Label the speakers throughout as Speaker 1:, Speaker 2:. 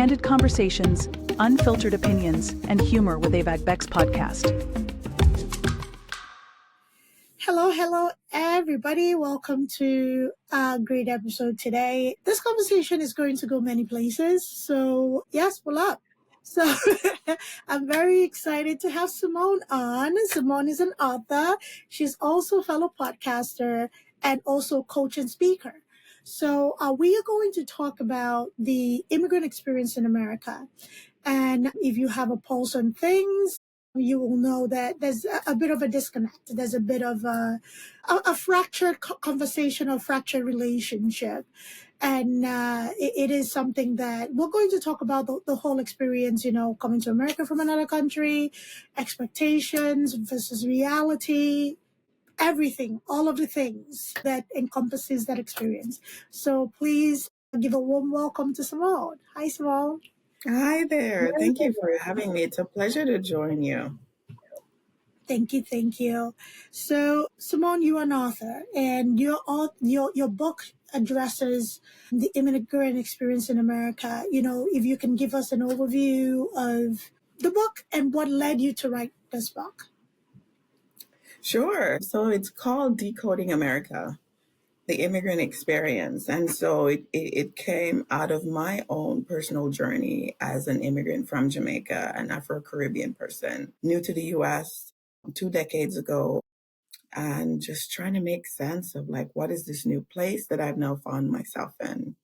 Speaker 1: candid conversations, unfiltered opinions, and humor with Abeg's podcast.
Speaker 2: Hello, everybody. Welcome to a great episode today. This conversation is going to go many places. So, yes, pull up. So, I'm very excited to have Simone on. Simone is an author. She's also a fellow podcaster and also coach and speaker. So, we are going to talk about the immigrant experience in America. And if you have a pulse on things, you will know that there's a bit of a disconnect. There's a bit of a fractured conversation or fractured relationship. And it is something that we're going to talk about the whole experience, coming to America from another country, expectations versus reality, everything, all of the things that encompasses that experience. So please give a warm welcome to Simone. Hi, Simone.
Speaker 3: Hi there. Thank you for having me. It's a pleasure to join you.
Speaker 2: Thank you. So, Simone, you're an author, and your book addresses the immigrant experience in America. If you can give us an overview of the book and what led you to write this book.
Speaker 3: Sure. So it's called Decoding America, the immigrant experience. And so it came out of my own personal journey as an immigrant from Jamaica, an Afro-Caribbean person, new to the US 2 decades ago, and just trying to make sense of what is this new place that I've now found myself in?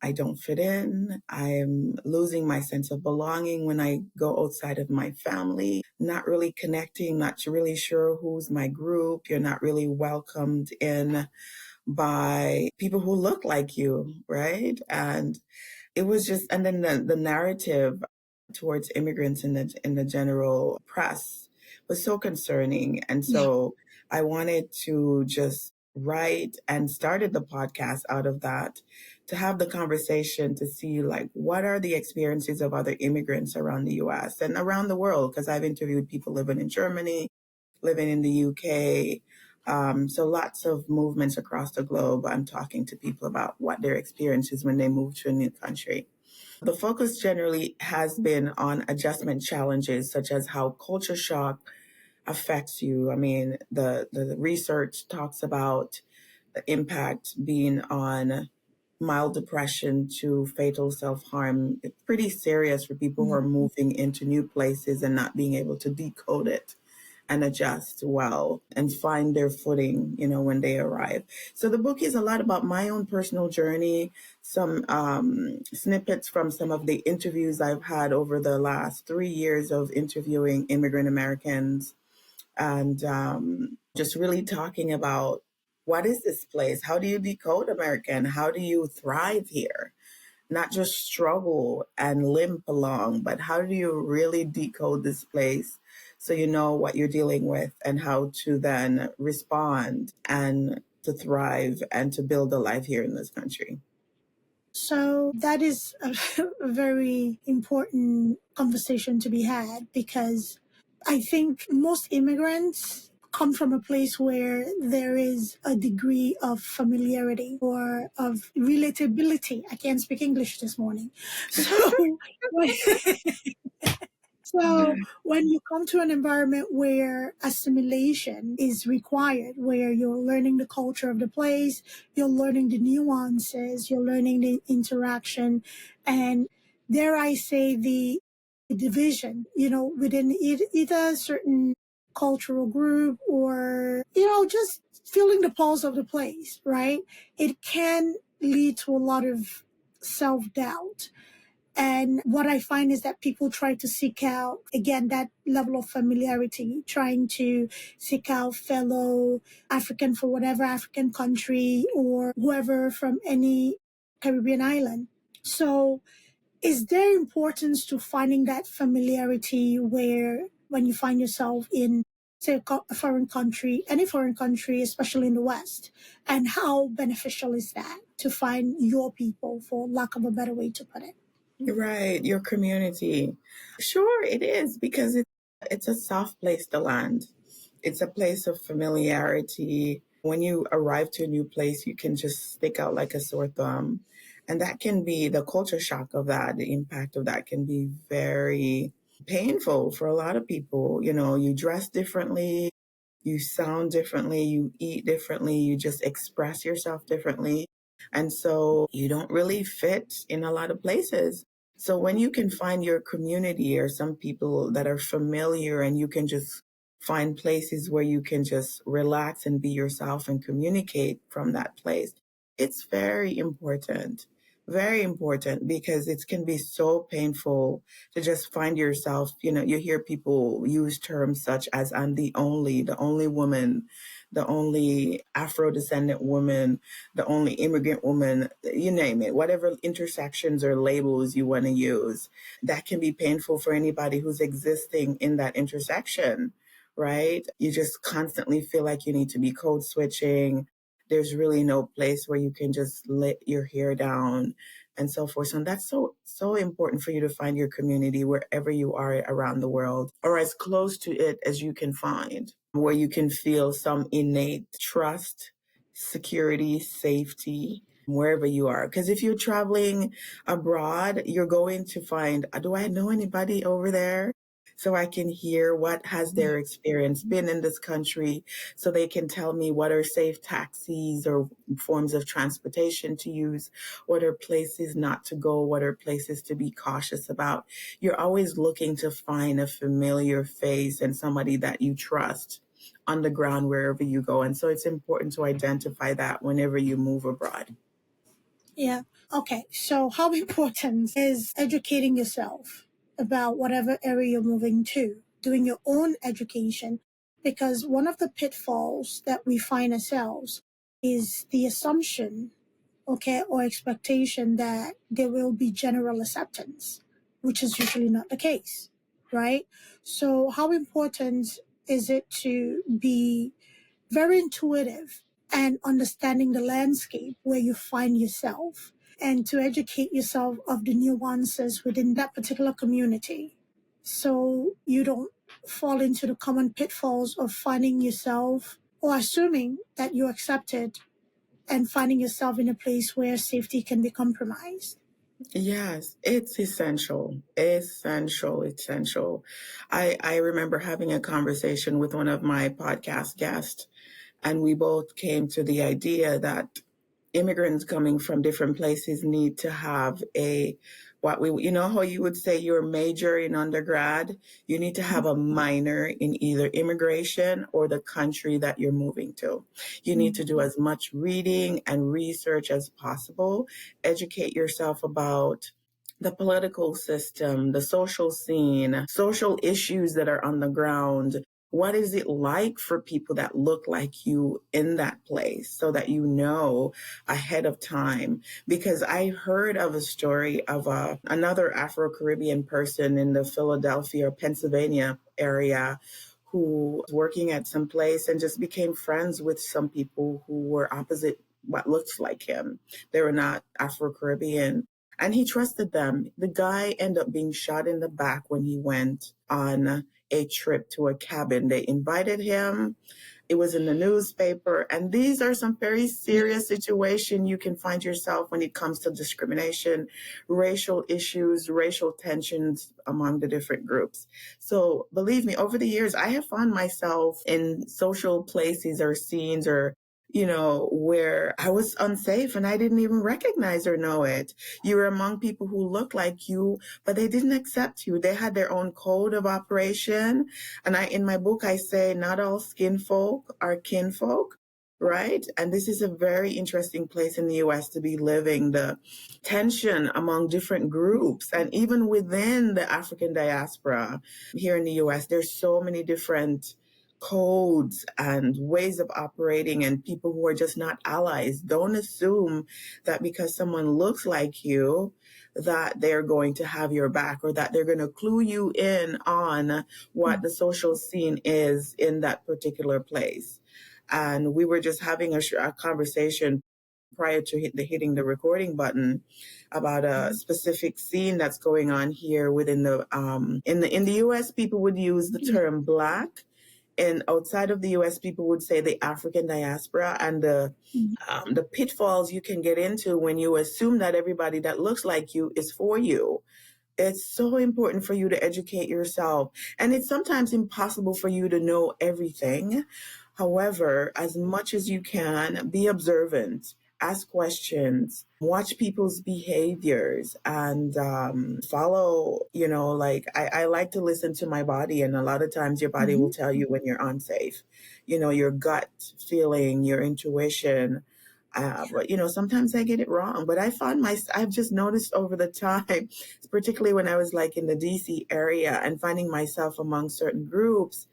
Speaker 3: I don't fit in. I'm losing my sense of belonging when I go outside of my family, not really connecting, not really sure who's my group. You're not really welcomed in by people who look like you, right? And it was just, and then the narrative towards immigrants in the general press was so concerning. And so I wanted to just write and started the podcast out of that to have the conversation to see what are the experiences of other immigrants around the US and around the world, because I've interviewed people living in Germany, living in the UK. So lots of movements across the globe. I'm talking to people about what their experience is when they move to a new country. The focus generally has been on adjustment challenges, such as how culture shock affects you. I mean, the research talks about the impact being on mild depression to fatal self-harm. It's pretty serious for people who are moving into new places and not being able to decode it and adjust well and find their footing, when they arrive. So the book is a lot about my own personal journey, some snippets from some of the interviews I've had over the last 3 years of interviewing immigrant Americans, and just really talking about what is this place? How do you decode America and how do you thrive here? Not just struggle and limp along, but how do you really decode this place so you know what you're dealing with and how to then respond and to thrive and to build a life here in this country.
Speaker 2: So that is a very important conversation to be had, because I think most immigrants come from a place where there is a degree of familiarity or of relatability. I can't speak English this morning. So when you come to an environment where assimilation is required, where you're learning the culture of the place, you're learning the nuances, you're learning the interaction, and dare I say the division, within either a certain cultural group or, just feeling the pulse of the place, right? It can lead to a lot of self-doubt. And what I find is that people try to seek out, again, that level of familiarity, trying to seek out fellow African for whatever African country or whoever from any Caribbean island. So is there importance to finding that familiarity where when you find yourself in, say, a foreign country, any foreign country, especially in the West, and how beneficial is that to find your people, for lack of a better way to put it?
Speaker 3: Right, your community. Sure, it is, because it's a soft place to land. It's a place of familiarity. When you arrive to a new place, you can just stick out like a sore thumb And that can be the culture shock of that, the impact of that can be very painful for a lot of people. You know, you dress differently, you sound differently, you eat differently, you just express yourself differently. And so you don't really fit in a lot of places. So when you can find your community or some people that are familiar and you can just find places where you can just relax and be yourself and communicate from that place, it's very important. Very important because it can be so painful to just find yourself, you know, you hear people use terms such as I'm the only woman, the only Afro descendant woman, the only immigrant woman, you name it, whatever intersections or labels you want to use. That can be painful for anybody who's existing in that intersection, right? You just constantly feel like you need to be code switching. There's really no place where you can just let your hair down and so forth. So that's so important for you to find your community wherever you are around the world, or as close to it as you can find, where you can feel some innate trust, security, safety, wherever you are. Because if you're traveling abroad, you're going to find, do I know anybody over there? So I can hear what has their experience been in this country, so they can tell me what are safe taxis or forms of transportation to use, what are places not to go, what are places to be cautious about. You're always looking to find a familiar face and somebody that you trust on the ground wherever you go. And so it's important to identify that whenever you move abroad.
Speaker 2: Yeah. Okay. So how important is educating yourself about whatever area you're moving to, doing your own education? Because one of the pitfalls that we find ourselves is the assumption, okay, or expectation that there will be general acceptance, which is usually not the case, right? So how important is it to be very intuitive and understanding the landscape where you find yourself and to educate yourself of the nuances within that particular community so you don't fall into the common pitfalls of finding yourself or assuming that you're accepted and finding yourself in a place where safety can be compromised.
Speaker 3: Yes, it's essential. Essential. I remember having a conversation with one of my podcast guests, and we both came to the idea that immigrants coming from different places need to have you know how you would say your major in undergrad, you need to have a minor in either immigration or the country that you're moving to. You need to do as much reading and research as possible, educate yourself about the political system, the social scene, social issues that are on the ground. What is it like for people that look like you in that place so that you know ahead of time? Because I heard of a story of another Afro-Caribbean person in the Philadelphia or Pennsylvania area who was working at some place and just became friends with some people who were opposite what looks like him. They were not Afro-Caribbean. And he trusted them. The guy ended up being shot in the back when he went on a trip to a cabin. They invited him. It was in the newspaper. And these are some very serious situations you can find yourself when it comes to discrimination, racial issues, racial tensions among the different groups. So believe me, over the years, I have found myself in social places or scenes or where I was unsafe and I didn't even recognize or know it. You were among people who looked like you, but they didn't accept you. They had their own code of operation. And in my book, I say not all skin folk are kinfolk, right? And this is a very interesting place in the US to be living, the tension among different groups. And even within the African diaspora here in the US, there's so many different codes and ways of operating, and people who are just not allies. Don't assume that because someone looks like you that they're going to have your back or that they're going to clue you in on what the social scene is in that particular place. And we were just having a conversation prior to hitting the recording button about a specific scene that's going on here within the in the US. People would use the term Black, in outside of the US, people would say the African diaspora, and the pitfalls you can get into when you assume that everybody that looks like you is for you. It's so important for you to educate yourself. And it's sometimes impossible for you to know everything. However, as much as you can, be observant, ask questions, watch people's behaviors, and follow, like I like to listen to my body. And a lot of times your body will tell you when you're unsafe, your gut feeling, your intuition. But sometimes I get it wrong. But I've just noticed over the time, particularly when I was like in the DC area and finding myself among certain groups,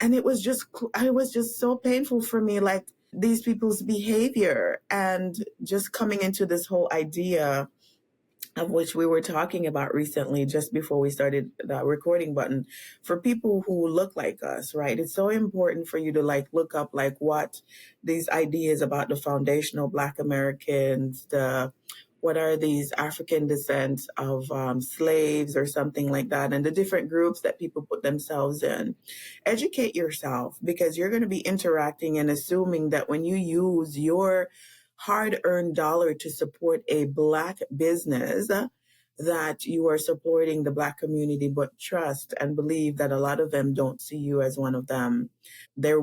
Speaker 3: and it was just so painful for me, like these people's behavior, and just coming into this whole idea of which we were talking about recently, just before we started the recording button, for people who look like us, right? It's so important for you to like look up like what these ideas about the foundational Black Americans, what are these African descent of slaves or something like that, and the different groups that people put themselves in. Educate yourself, because you're going to be interacting and assuming that when you use your hard-earned dollar to support a Black business, that you are supporting the Black community, but trust and believe that a lot of them don't see you as one of them. They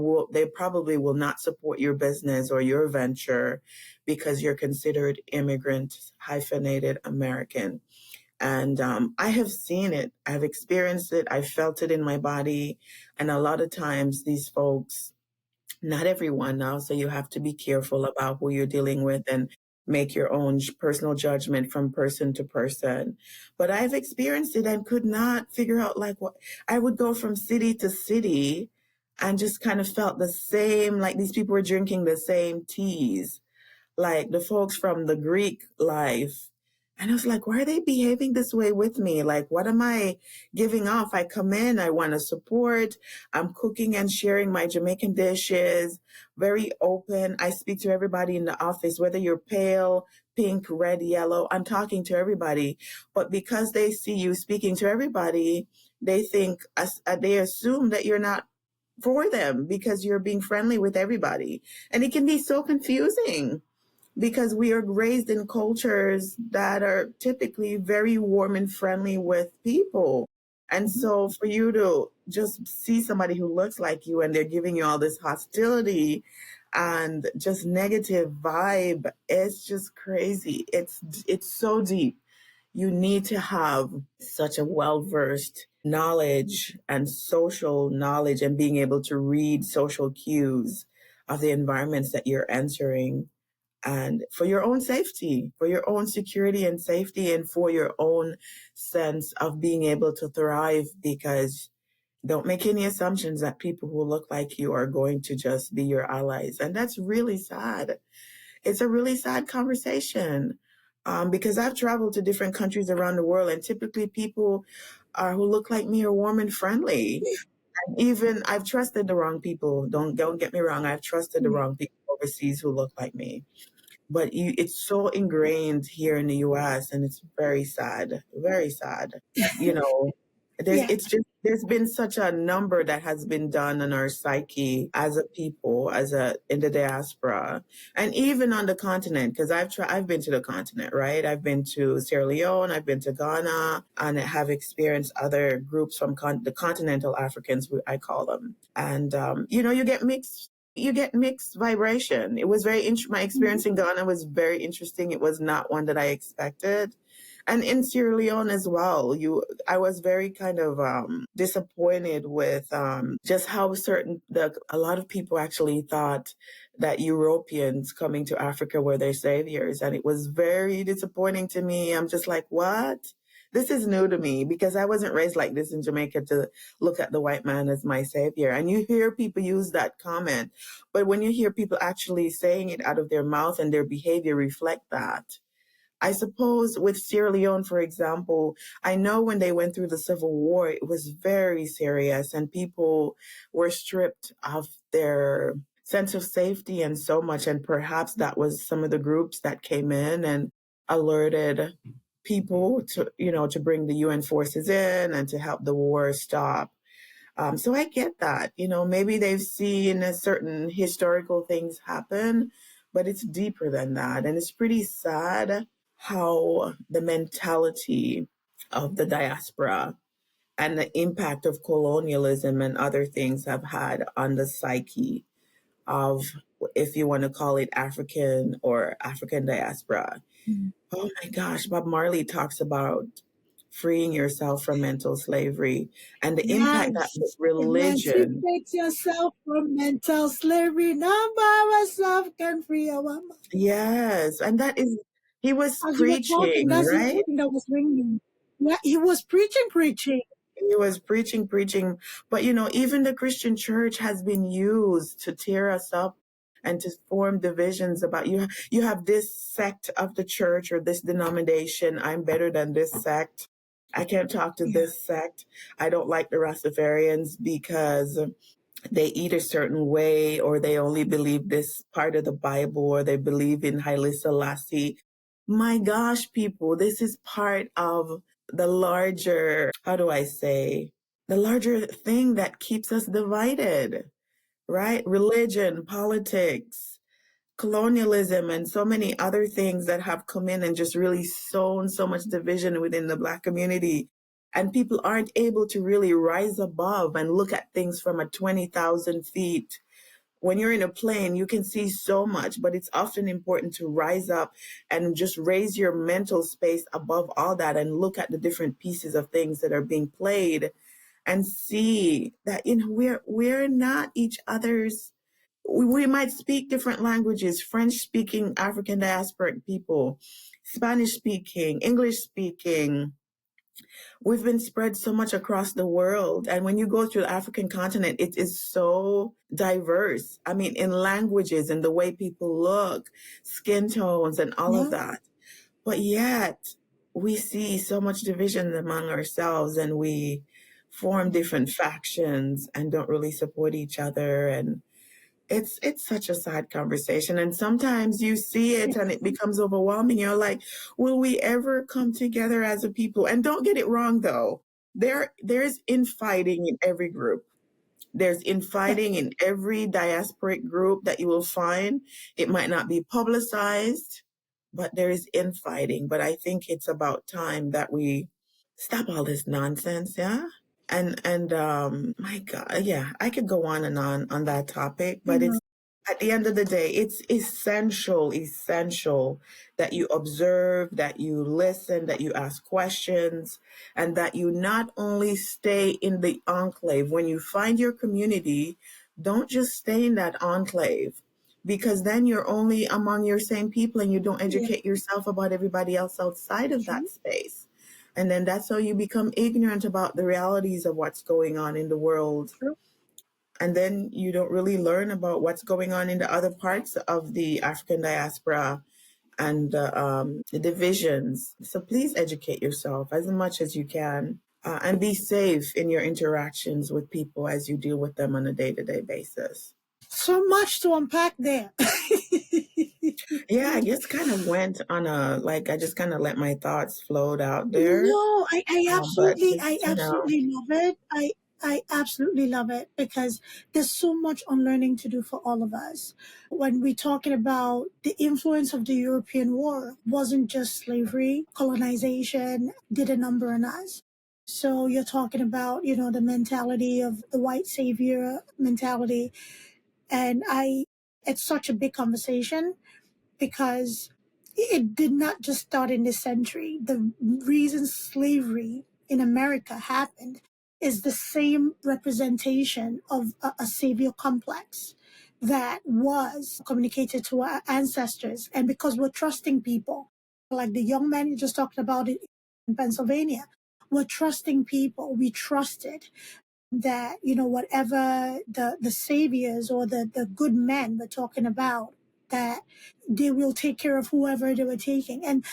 Speaker 3: probably will not support your business or your venture because you're considered immigrant, hyphenated American. And I have seen it. I've experienced it. I felt it in my body. And a lot of times these folks, not everyone now, so you have to be careful about who you're dealing with and make your own personal judgment from person to person. But I've experienced it and could not figure out like what I would go from city to city and just kind of felt the same, like these people were drinking the same teas, like the folks from the Greek life. And I was like, why are they behaving this way with me? Like, what am I giving off? I come in, I want to support. I'm cooking and sharing my Jamaican dishes, very open. I speak to everybody in the office, whether you're pale, pink, red, yellow, I'm talking to everybody. But because they see you speaking to everybody, they they assume that you're not for them because you're being friendly with everybody. And it can be so confusing, because we are raised in cultures that are typically very warm and friendly with people. And so for you to just see somebody who looks like you and they're giving you all this hostility and just negative vibe, it's just crazy. It's so deep. You need to have such a well-versed knowledge and social knowledge and being able to read social cues of the environments that you're entering, and for your own safety, for your own security and safety, and for your own sense of being able to thrive, because don't make any assumptions that people who look like you are going to just be your allies. And that's really sad. It's a really sad conversation, because I've traveled to different countries around the world, and typically people who look like me are warm and friendly. Even I've trusted the wrong people. Don't get me wrong. I've trusted the wrong people overseas who look like me. But it's so ingrained here in the US, and it's very sad, very sad. You know,
Speaker 2: Yeah.
Speaker 3: there's been such a number that has been done on our psyche as a people, in the diaspora, and even on the continent, because I've been to the continent, right? I've been to Sierra Leone, I've been to Ghana, and I have experienced other groups from the continental Africans, I call them. And you get mixed vibration. It was my experience in Ghana was very interesting. It was not one that I expected. And in Sierra Leone as well, I was very kind of disappointed with just how a lot of people actually thought that Europeans coming to Africa were their saviors. And it was very disappointing to me. I'm just like, what? This is new to me, because I wasn't raised like this in Jamaica to look at the white man as my savior. And you hear people use that comment, but when you hear people actually saying it out of their mouth and their behavior reflect that, I suppose with Sierra Leone, for example, I know when they went through the Civil War, it was very serious and people were stripped of their sense of safety and so much. And perhaps that was some of the groups that came in and alerted people to bring the UN forces in and to help the war stop. So I get that, maybe they've seen a certain historical things happen, but it's deeper than that. And it's pretty sad how the mentality of the diaspora and the impact of colonialism and other things have had on the psyche of, if you want to call it African or African diaspora.
Speaker 2: Mm.
Speaker 3: Oh my gosh, Bob Marley talks about freeing yourself from mental slavery and the impact that
Speaker 2: Yes.
Speaker 3: religion.
Speaker 2: Emancipate yourself from mental slavery. None by ourselves can free our mind.
Speaker 3: Yes, and that is, he was
Speaker 2: As you were talking,
Speaker 3: preaching,
Speaker 2: that's the
Speaker 3: right?
Speaker 2: thing that was ringing. Yeah, he was preaching.
Speaker 3: He was preaching, but even the Christian church has been used to tear us up and to form divisions about you. You have this sect of the church or this denomination. I'm better than this sect. I can't talk to
Speaker 2: Yeah.
Speaker 3: this sect. I don't like the Rastafarians because they eat a certain way, or they only believe this part of the Bible, or they believe in Haile Selassie. My gosh, people, this is part of the larger, how do I say, the larger thing that keeps us divided, right? Religion, politics, colonialism, and so many other things that have come in and just really sown so much division within the Black community. And people aren't able to really rise above and look at things from a 20,000 feet. When you're in a plane, you can see so much, but it's often important to rise up and just raise your mental space above all that and look at the different pieces of things that are being played and see that, we're not each other's. We might speak different languages, French speaking African diasporic people, Spanish speaking, English speaking. We've been spread so much across the world. And when you go through the African continent, it is so diverse. I mean, in languages and the way people look, skin tones and all of
Speaker 2: Yeah.
Speaker 3: that. But yet we see so much division among ourselves, and we form different factions and don't really support each other. And it's such a sad conversation. And sometimes you see it and it becomes overwhelming. You're like, will we ever come together as a people? And don't get it wrong though. There's infighting in every group. There's infighting in every diasporic group that you will find. It might not be publicized, but there is infighting. But I think it's about time that we stop all this nonsense, yeah? And my God, yeah, I could go on and on that topic, but it's, at the end of the day, it's essential that you observe, that you listen, that you ask questions, and that you not only stay in the enclave. When you find your community, don't just stay in that enclave, because then you're only among your same people and you don't educate yourself about everybody else outside of that space. And then that's how you become ignorant about the realities of what's going on in the world.
Speaker 2: True.
Speaker 3: And then you don't really learn about what's going on in the other parts of the African diaspora and the divisions. So please educate yourself as much as you can, and be safe in your interactions with people as you deal with them on a day-to-day basis.
Speaker 2: So much to unpack there.
Speaker 3: Yeah, I just kind of went on I just kind of let my thoughts float out there.
Speaker 2: No,
Speaker 3: But just,
Speaker 2: I absolutely love it. I absolutely love it because there's so much unlearning to do for all of us. When we're talking about the influence of the European war, wasn't just slavery, colonization did a number on us. So you're talking about, the mentality of the white savior mentality. And it's such a big conversation because it did not just start in this century. The reason slavery in America happened is the same representation of a savior complex that was communicated to our ancestors. And because we're trusting people, like the young man you just talked about it in Pennsylvania, we're trusting people. We trusted that, whatever the saviors or the good men were talking about, that they will take care of whoever they were taking. And,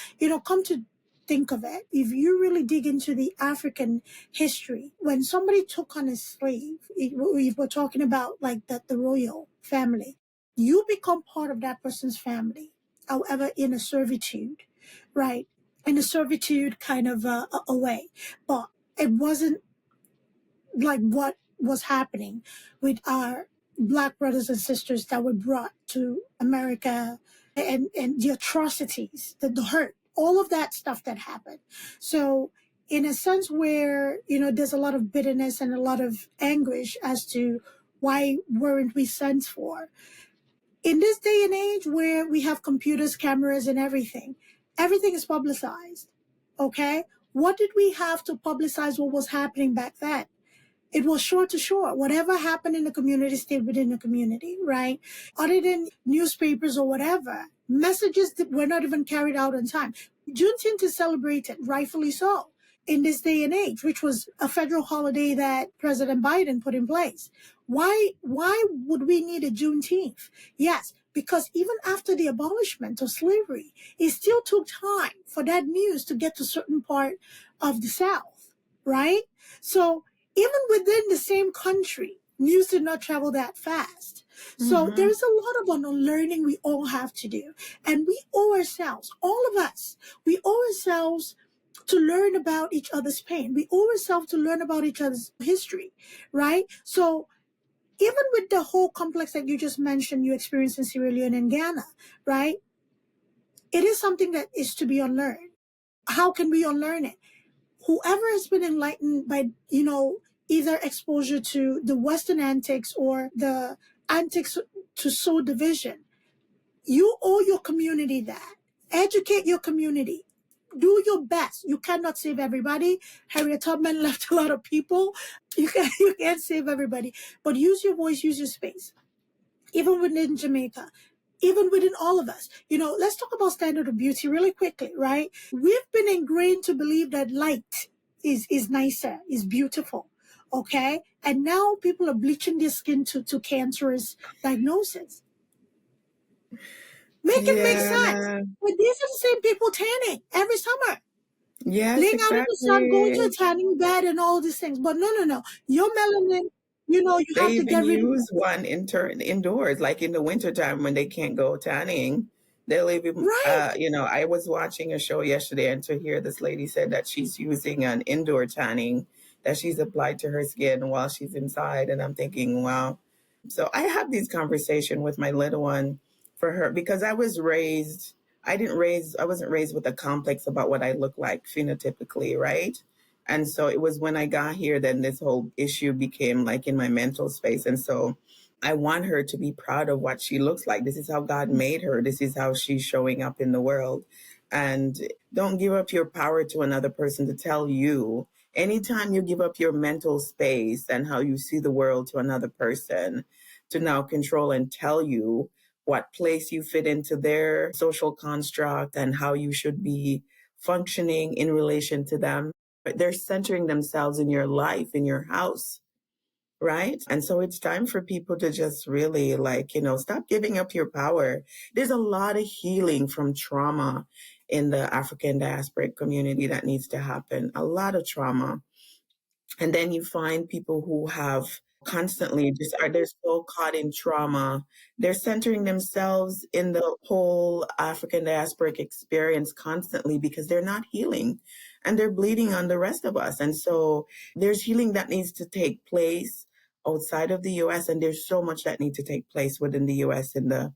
Speaker 2: come to think of it, if you really dig into the African history, when somebody took on a slave, if we're talking about like the royal family, you become part of that person's family. However, in a servitude, right? In a servitude kind of a way. But it wasn't like what was happening with our Black brothers and sisters that were brought to America, and the atrocities, the hurt, all of that stuff that happened. So in a sense where, there's a lot of bitterness and a lot of anguish as to why weren't we sent for. In this day and age where we have computers, cameras, and everything is publicized. Okay? What did we have to publicize what was happening back then? It was shore to shore. Whatever happened in the community stayed within the community, right? Other than newspapers or whatever, messages that were not even carried out on time. Juneteenth is celebrated, rightfully so, in this day and age, which was a federal holiday that President Biden put in place. Why would we need a Juneteenth? Yes, because even after the abolishment of slavery, it still took time for that news to get to a certain part of the South, right? So even within the same country, news did not travel that fast. So there's a lot of unlearning we all have to do. And we owe ourselves, all of us, we owe ourselves to learn about each other's pain. We owe ourselves to learn about each other's history, right? So even with the whole complex that you just mentioned, you experienced in Sierra Leone and Ghana, right? It is something that is to be unlearned. How can we unlearn it? Whoever has been enlightened by, either exposure to the Western antics or the antics to sow division, you owe your community that. Educate your community. Do your best. You cannot save everybody. Harriet Tubman left a lot of people. You can't save everybody. But use your voice, use your space. Even within Jamaica, even within all of us. Let's talk about standard of beauty really quickly, right? We've been ingrained to believe that light is nicer, is beautiful, okay? And now people are bleaching their skin to cancerous diagnosis. Make it make sense. But these are the same people tanning every summer.
Speaker 3: Yes,
Speaker 2: Laying
Speaker 3: exactly.
Speaker 2: out in the sun, going to a tanning bed and all these things. But no. Your melanin, you
Speaker 3: They
Speaker 2: have to
Speaker 3: even
Speaker 2: get rid of
Speaker 3: use one indoors, like in the wintertime when they can't go tanning. They'll even,
Speaker 2: right.
Speaker 3: I was watching a show yesterday, and to hear this lady said that she's using an indoor tanning that she's applied to her skin while she's inside. And I'm thinking, wow. So I have these conversations with my little one for her because I wasn't raised with a complex about what I look like phenotypically, right? And so it was when I got here, then this whole issue became like in my mental space. And so I want her to be proud of what she looks like. This is how God made her. This is how she's showing up in the world. And don't give up your power to another person to tell you. Anytime you give up your mental space and how you see the world to another person to now control and tell you what place you fit into their social construct and how you should be functioning in relation to them, they're centering themselves in your life, in your house, right? And so it's time for people to just really stop giving up your power. There's a lot of healing from trauma in the African diasporic community that needs to happen, a lot of trauma. And then you find people who have constantly they're so caught in trauma. They're centering themselves in the whole African diasporic experience constantly because they're not healing and they're bleeding on the rest of us. And so there's healing that needs to take place outside of the US, and there's so much that needs to take place within the US in the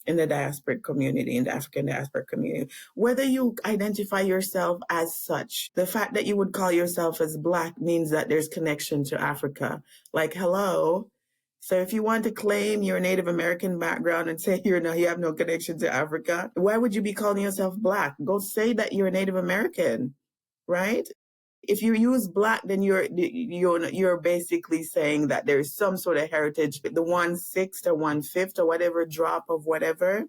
Speaker 3: diasporic community, in the African diasporic community. Whether you identify yourself as such, the fact that you would call yourself as Black means that there's connection to Africa. Like, hello. So if you want to claim your Native American background and say you have no connection to Africa, why would you be calling yourself Black? Go say that you're Native American, right? If you use Black, then you're basically saying that there's some sort of heritage, the 1/6 or 1/5 or whatever drop of whatever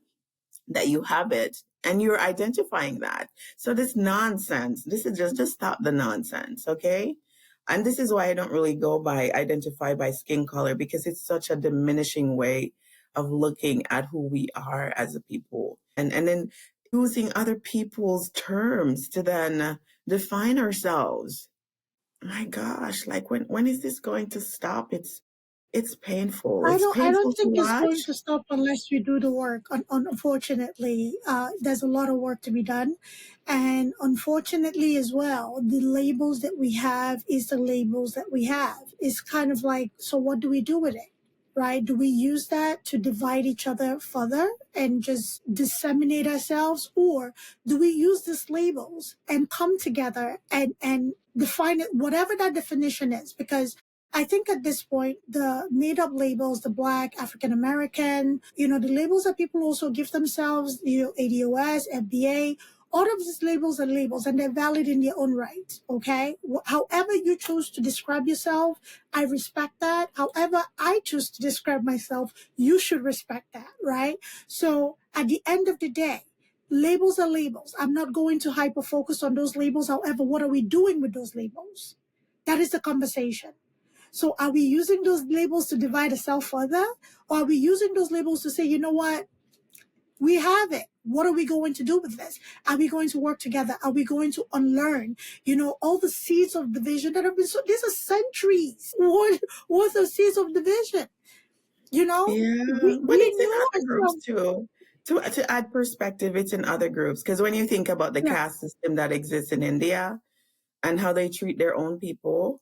Speaker 3: that you have it, and you're identifying that. So this nonsense, this is just stop the nonsense, okay? And this is why I don't really go by identify by skin color, because it's such a diminishing way of looking at who we are as a people, and then using other people's terms to then define ourselves. My gosh, like when is this going to stop? It's painful.
Speaker 2: I
Speaker 3: It's
Speaker 2: don't. I
Speaker 3: painful
Speaker 2: don't
Speaker 3: to
Speaker 2: think it's going
Speaker 3: watch.
Speaker 2: to stop unless we do the work. Unfortunately, there's a lot of work to be done, and unfortunately as well, the labels that we have is the labels that we have. It's kind of like, so what do we do with it? Right? Do we use that to divide each other further and just disseminate ourselves? Or do we use these labels and come together and define it, whatever that definition is? Because I think at this point, the made up labels, the Black, African American, the labels that people also give themselves, ADOS, FBA, all of these labels are labels and they're valid in their own right. Okay. However you choose to describe yourself, I respect that. However I choose to describe myself, you should respect that. Right. So at the end of the day, labels are labels. I'm not going to hyper focus on those labels. However, what are we doing with those labels? That is the conversation. So are we using those labels to divide ourselves further? Or are we using those labels to say, you know what? We have it. What are we going to do with this? Are we going to work together? Are we going to unlearn, all the seeds of division that have been these are centuries worth of seeds of division.
Speaker 3: Yeah, but
Speaker 2: We
Speaker 3: it's in
Speaker 2: know
Speaker 3: other groups
Speaker 2: ourselves.
Speaker 3: too. To add perspective, it's in other groups. Because when you think about the
Speaker 2: Yeah.
Speaker 3: caste system that exists in India and how they treat their own people,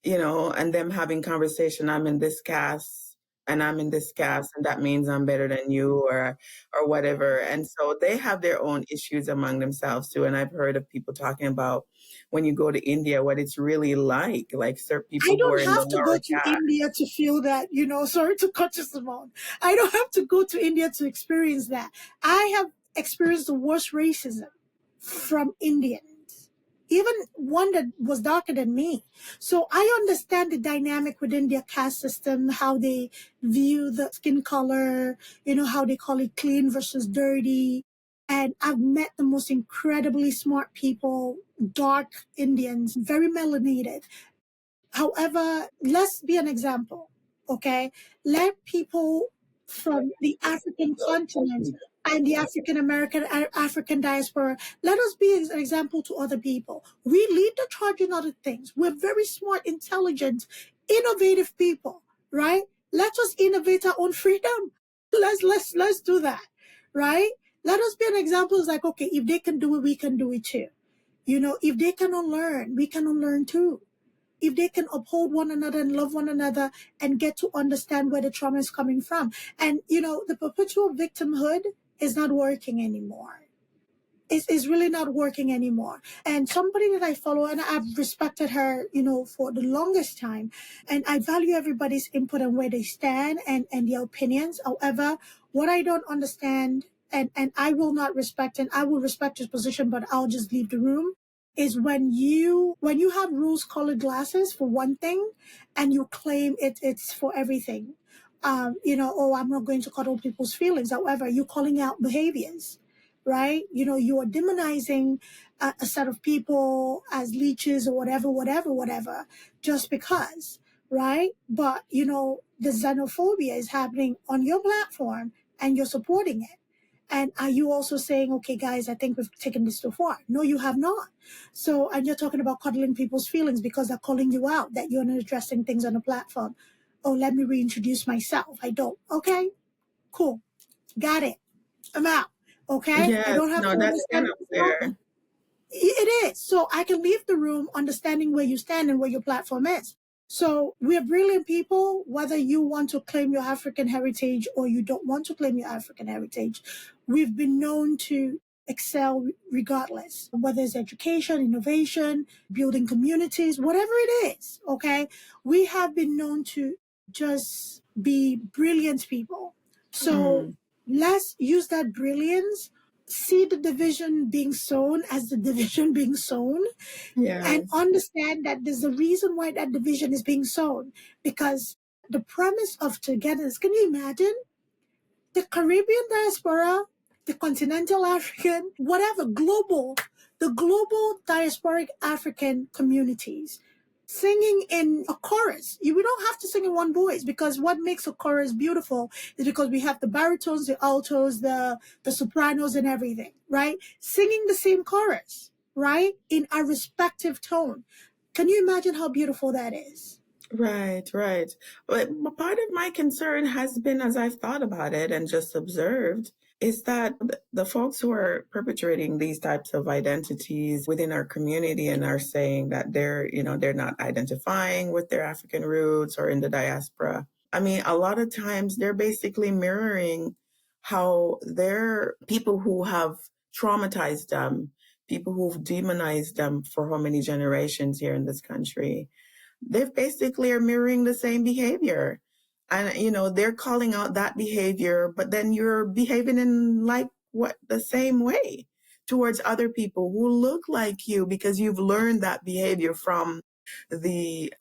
Speaker 3: and them having conversation, I'm in this caste and I'm in this caste, and that means I'm better than you or whatever. And so they have their own issues among themselves too. And I've heard of people talking about when you go to India, what it's really like certain
Speaker 2: I
Speaker 3: people who are
Speaker 2: don't
Speaker 3: in the
Speaker 2: have to go
Speaker 3: lower
Speaker 2: to
Speaker 3: caste.
Speaker 2: India to feel that, sorry to cut you, Simone. I don't have to go to India to experience that. I have experienced the worst racism from Indians, even one that was darker than me. So I understand the dynamic within their caste system, how they view the skin color, how they call it clean versus dirty. And I've met the most incredibly smart people, dark Indians, very melanated. However, let's be an example, okay? Let people from the African continent and the African American and African diaspora, let us be an example to other people. We lead the charge in other things. We're very smart, intelligent, innovative people, right? Let us innovate our own freedom. Let's do that, right? Let us be an example. It's like, okay, if they can do it, we can do it too. If they can unlearn, we can unlearn too. If they can uphold one another and love one another and get to understand where the trauma is coming from. And, the perpetual victimhood is not working anymore. Is really not working anymore. And somebody that I follow, and I've respected her, for the longest time, and I value everybody's input and where they stand and their opinions. However, what I don't understand and I will not respect, and I will respect his position, but I'll just leave the room, is when you have rose colored glasses for one thing and you claim it's for everything. Oh, I'm not going to cuddle people's feelings. However, you're calling out behaviors, right? You are demonizing a set of people as leeches or whatever, just because, right? But, the xenophobia is happening on your platform and you're supporting it. And are you also saying, okay, guys, I think we've taken this too far? No, you have not. So, and you're talking about cuddling people's feelings because they're calling you out that you're not addressing things on the platform. Oh, let me reintroduce myself. I don't. Okay, cool. Got it. I'm out. Okay. I
Speaker 3: Yes,
Speaker 2: don't have
Speaker 3: no,
Speaker 2: to
Speaker 3: that's kind
Speaker 2: understand
Speaker 3: of
Speaker 2: this problem.
Speaker 3: fair.
Speaker 2: It is. So I can leave the room understanding where you stand and where your platform is. So we're brilliant people, whether you want to claim your African heritage or you don't want to claim your African heritage. We've been known to excel regardless, whether it's education, innovation, building communities, whatever it is. Okay. We have been known to just be brilliant people. So
Speaker 3: Mm,
Speaker 2: let's use that brilliance, see the division being sown as the division being sown, and
Speaker 3: yes.
Speaker 2: understand that there's a reason why that division is being sown. Because the premise of togetherness, can you imagine the Caribbean diaspora, the continental African, whatever, the global diasporic African communities singing in a chorus. We don't have to sing in one voice, because what makes a chorus beautiful is because we have the baritones, the altos, the sopranos and everything, right? Singing the same chorus, right? In our respective tone. Can you imagine how beautiful that is?
Speaker 3: Right, right. But part of my concern has been, as I've thought about it and just observed, is that the folks who are perpetrating these types of identities within our community and are saying that they're not identifying with their African roots or in the diaspora. I mean, a lot of times they're basically mirroring how they're people who have traumatized them, people who've demonized them for how many generations here in this country, they basically are mirroring the same behavior. And, they're calling out that behavior, but then you're behaving in like what the same way towards other people who look like you because you've learned that behavior from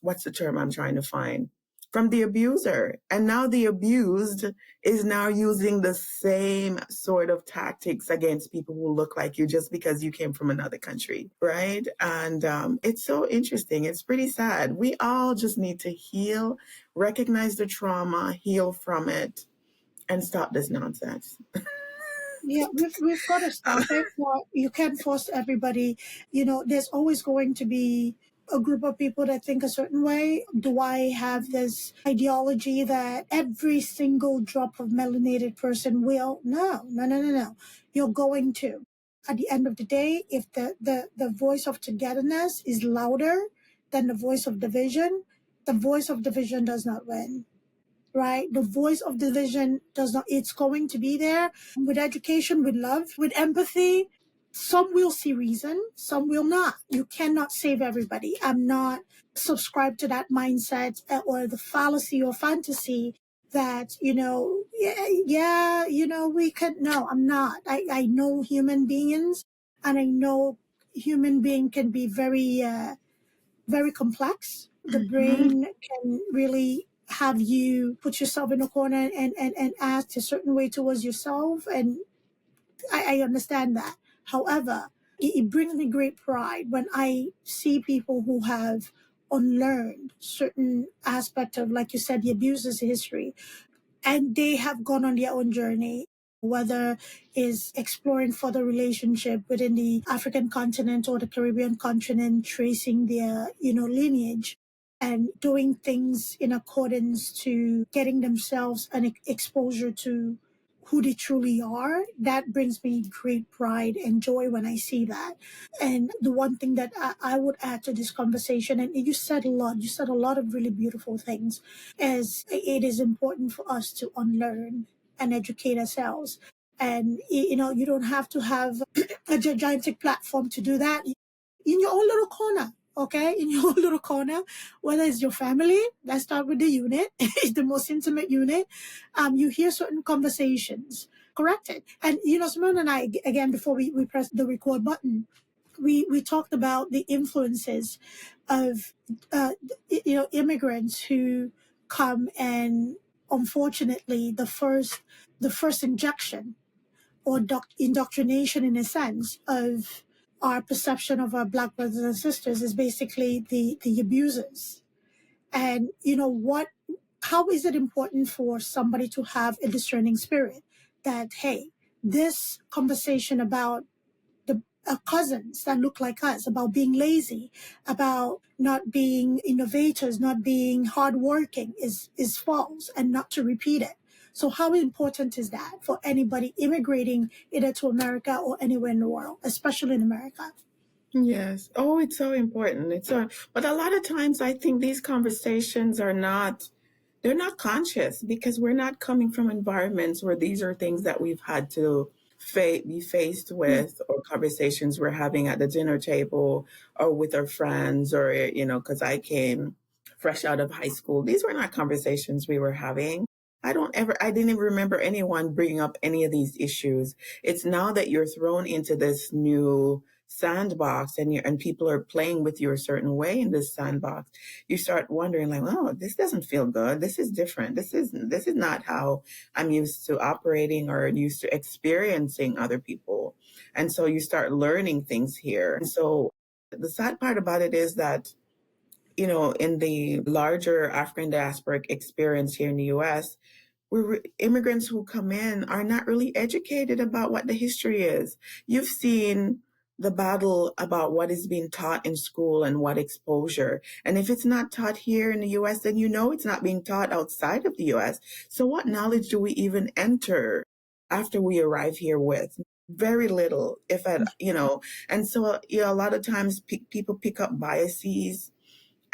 Speaker 3: what's the term I'm trying to find? From the abuser. And now the abused is now using the same sort of tactics against people who look like you just because you came from another country, right? And it's so interesting. It's pretty sad. We all just need to heal, recognize the trauma, heal from it, and stop this nonsense.
Speaker 2: Yeah, we've got to stop it. Well, you can't force everybody. There's always going to be a group of people that think a certain way. Do I have this ideology that every single drop of melanated person will? No, no, no, no, no. You're going to. At the end of the day, if the voice of togetherness is louder than the voice of division, the voice of division does not win, right? The voice of division does not, it's going to be there. With education, with love, with empathy, some will see reason, some will not. You cannot save everybody. I'm not subscribed to that mindset or the fallacy or fantasy that, we could, no, I'm not. I know human beings, and I know human being can be very complex. The
Speaker 3: Mhm.
Speaker 2: brain can really have you put yourself in a corner and act a certain way towards yourself. And I understand that. However, it brings me great pride when I see people who have unlearned certain aspect of, like you said, the abuser's history, and they have gone on their own journey, whether is exploring further relationship within the African continent or the Caribbean continent, tracing their lineage and doing things in accordance to getting themselves an exposure to who they truly are. That brings me great pride and joy when I see that. And the one thing that I would add to this conversation, and you said a lot of really beautiful things, is it is important for us to unlearn and educate ourselves. And you don't have to have a gigantic platform to do that. In your own little corner, okay, in your own little corner, whether it's your family, let's start with the unit, it's the most intimate unit. You hear certain conversations, correct it. And Simone and I, again, before we press the record button, we talked about the influences of immigrants who come, and unfortunately the first injection or indoctrination, in a sense, of our perception of our black brothers and sisters is basically the abusers. And what how is it important for somebody to have a discerning spirit that, hey, this conversation about the cousins that look like us, about being lazy, about not being innovators, not being hardworking, is false, and not to repeat it. So how important is that for anybody immigrating either to America or anywhere in the world, especially in America?
Speaker 3: Yes. Oh, it's so important. But a lot of times I think these conversations they're not conscious because we're not coming from environments where these are things that we've had to be faced
Speaker 2: Yeah.
Speaker 3: with, or conversations we're having at the dinner table or with our friends, or, because I came fresh out of high school. These were not conversations we were having. I didn't even remember anyone bringing up any of these issues. It's now that you're thrown into this new sandbox, and people are playing with you a certain way in this sandbox, you start wondering, like, oh, this doesn't feel good. This is different. This is not how I'm used to operating or used to experiencing other people. And so you start learning things here. And so the sad part about it is that, in the larger African diasporic experience here in the US, immigrants who come in are not really educated about what the history is. You've seen the battle about what is being taught in school and what exposure. And if it's not taught here in the US, then you know it's not being taught outside of the US. So what knowledge do we even enter after we arrive here with? Very little, if at, and so, a lot of times people pick up biases.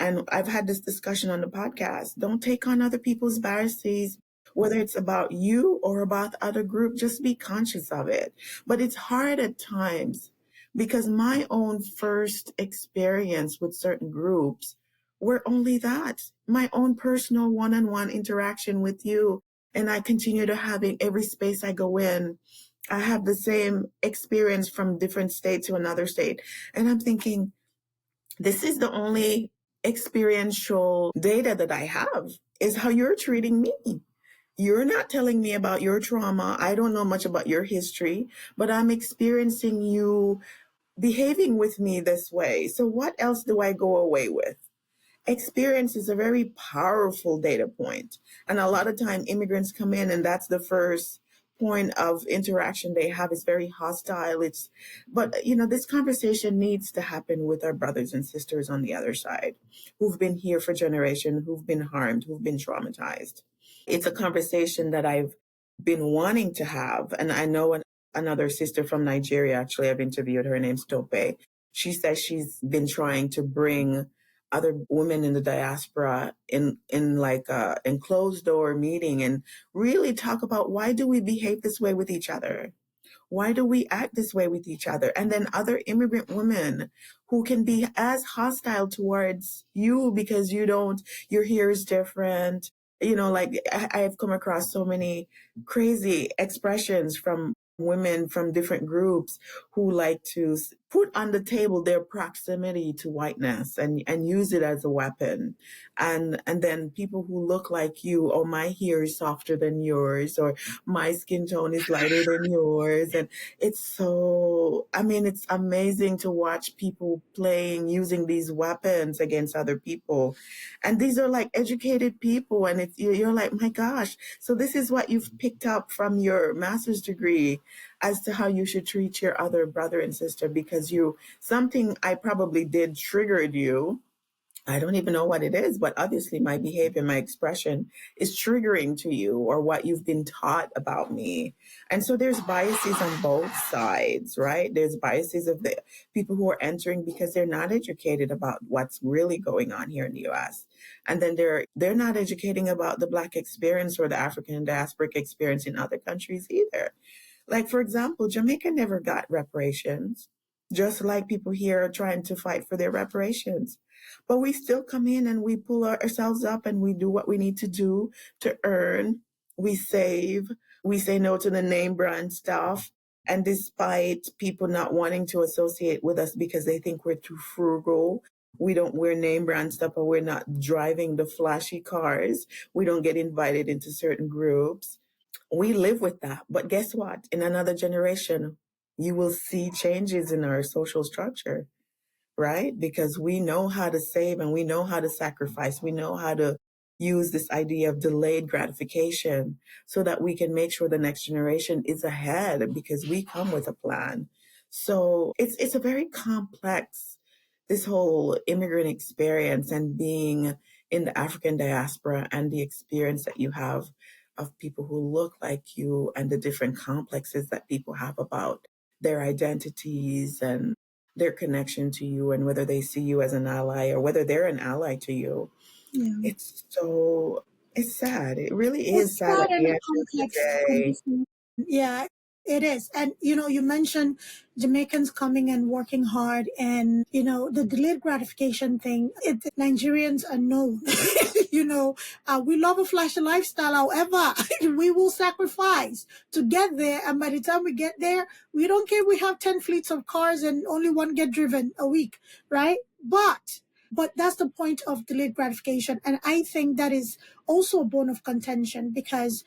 Speaker 3: And I've had this discussion on the podcast. Don't take on other people's biases, whether it's about you or about other group. Just be conscious of it. But it's hard at times because my own first experience with certain groups were only that, my own personal one-on-one interaction with you. And I continue to have in every space I go in. I have the same experience from different state to another state. And I'm thinking, this is the only experiential data that I have is how you're treating me. You're not telling me about your trauma. I don't know much about your history, but I'm experiencing you behaving with me this way. So what else do I go away with? Experience is a very powerful data point. And a lot of time immigrants come in and that's the first point of interaction they have is very hostile. But this conversation needs to happen with our brothers and sisters on the other side who've been here for generations, who've been harmed, who've been traumatized. It's a conversation that I've been wanting to have. And I know another sister from Nigeria, actually, I've interviewed her name's Tope. She says she's been trying to bring other women in the diaspora in like a enclosed door meeting and really talk about why do we behave this way with each other? Why do we act this way with each other? And then other immigrant women who can be as hostile towards you because your hair is different. Like I've come across so many crazy expressions from women from different groups who like to put on the table their proximity to whiteness and use it as a weapon. And then people who look like you, oh, my hair is softer than yours, or my skin tone is lighter than yours. And it's it's amazing to watch people using these weapons against other people. And these are like educated people. And you're like, my gosh, so this is what you've picked up from your master's degree as to how you should treat your other brother and sister because something I probably did triggered you. I don't even know what it is, but obviously my behavior, my expression is triggering to you or what you've been taught about me. And so there's biases on both sides, right? There's biases of the people who are entering because they're not educated about what's really going on here in the US. And then they're not educating about the Black experience or the African diasporic experience in other countries either. Like, for example, Jamaica never got reparations, just like people here are trying to fight for their reparations. But we still come in and we pull ourselves up and we do what we need to do to earn. We save. We say no to the name brand stuff. And despite people not wanting to associate with us because they think we're too frugal, we don't wear name brand stuff or we're not driving the flashy cars. We don't get invited into certain groups. We live with that. But guess what? In another generation, you will see changes in our social structure, right? Because we know how to save and we know how to sacrifice. We know how to use this idea of delayed gratification so that we can make sure the next generation is ahead because we come with a plan. So it's a very complex, this whole immigrant experience and being in the African diaspora and the experience that you have of people who look like you and the different complexes that people have about their identities and their connection to you and whether they see you as an ally or whether they're an ally to you.
Speaker 2: Yeah.
Speaker 3: It's sad. It really is
Speaker 2: It's
Speaker 3: sad
Speaker 2: sad
Speaker 3: at the
Speaker 2: and
Speaker 3: end of the
Speaker 2: complex
Speaker 3: day.
Speaker 2: conversation. Yeah, it is. And, you mentioned Jamaicans coming and working hard and, the delayed gratification thing. Nigerians are known. We love a flashy lifestyle. However, we will sacrifice to get there. And by the time we get there, we don't care. We have 10 fleets of cars and only one get driven a week, right? But that's the point of delayed gratification. And I think that is also a bone of contention because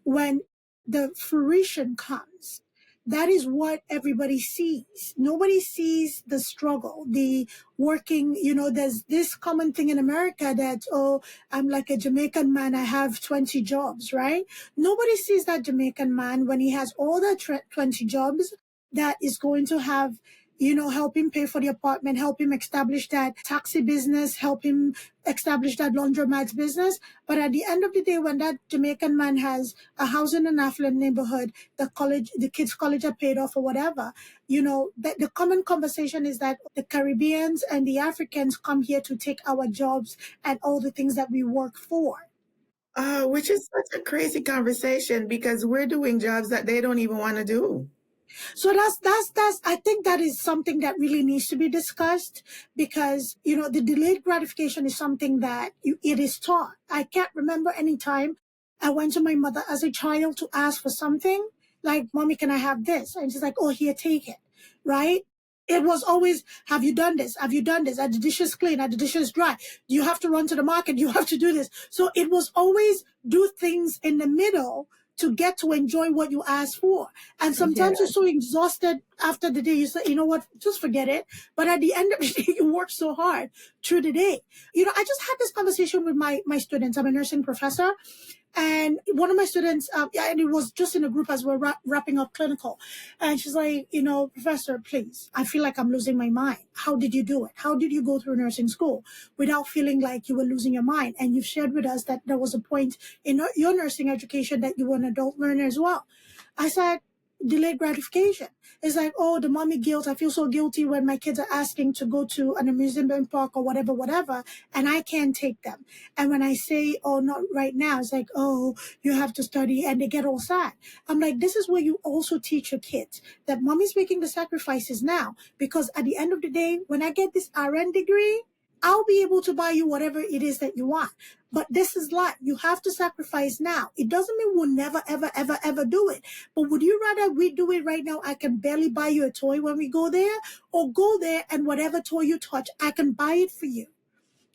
Speaker 2: when the fruition comes, that is what everybody sees. Nobody sees the struggle, the working, there's this common thing in America that, oh, I'm like a Jamaican man, I have 20 jobs, right? Nobody sees that Jamaican man when he has all that 20 jobs that is going to have help him pay for the apartment, help him establish that taxi business, help him establish that laundromat business. But at the end of the day, when that Jamaican man has a house in an affluent neighborhood, the kids' college are paid off or whatever, the common conversation is that the Caribbeans and the Africans come here to take our jobs and all the things that we work for.
Speaker 3: Which is such a crazy conversation because we're doing jobs that they don't even want to do.
Speaker 2: So I think that is something that really needs to be discussed because, the delayed gratification is something that it is taught. I can't remember any time I went to my mother as a child to ask for something like, Mommy, can I have this? And she's like, oh, here, take it. Right? It was always, have you done this? Have you done this? Are the dishes clean? Are the dishes dry? You have to run to the market. You have to do this. So it was always do things in the middle to get to enjoy what you asked for. And sometimes you're so exhausted after the day, you say, you know what, just forget it. But at the end of the day, you work so hard through the day. I just had this conversation with my students. I'm a nursing professor. And one of my students, and it was just in a group as we're wrapping up clinical. And she's like, Professor, please, I feel like I'm losing my mind. How did you do it? How did you go through nursing school without feeling like you were losing your mind? And you've shared with us that there was a point in your nursing education that you were an adult learner as well. I said, delayed gratification. It's like, oh, the mommy guilt. I feel so guilty when my kids are asking to go to an amusement park or whatever, and I can't take them. And when I say, oh, not right now, it's like, oh, you have to study, and they get all sad. I'm like, this is where you also teach your kids that mommy's making the sacrifices now, because at the end of the day, when I get this RN degree, I'll be able to buy you whatever it is that you want. But this is life. You have to sacrifice now. It doesn't mean we'll never, ever, ever, ever do it. But would you rather we do it right now? I can barely buy you a toy when we go there, or go there and whatever toy you touch, I can buy it for you.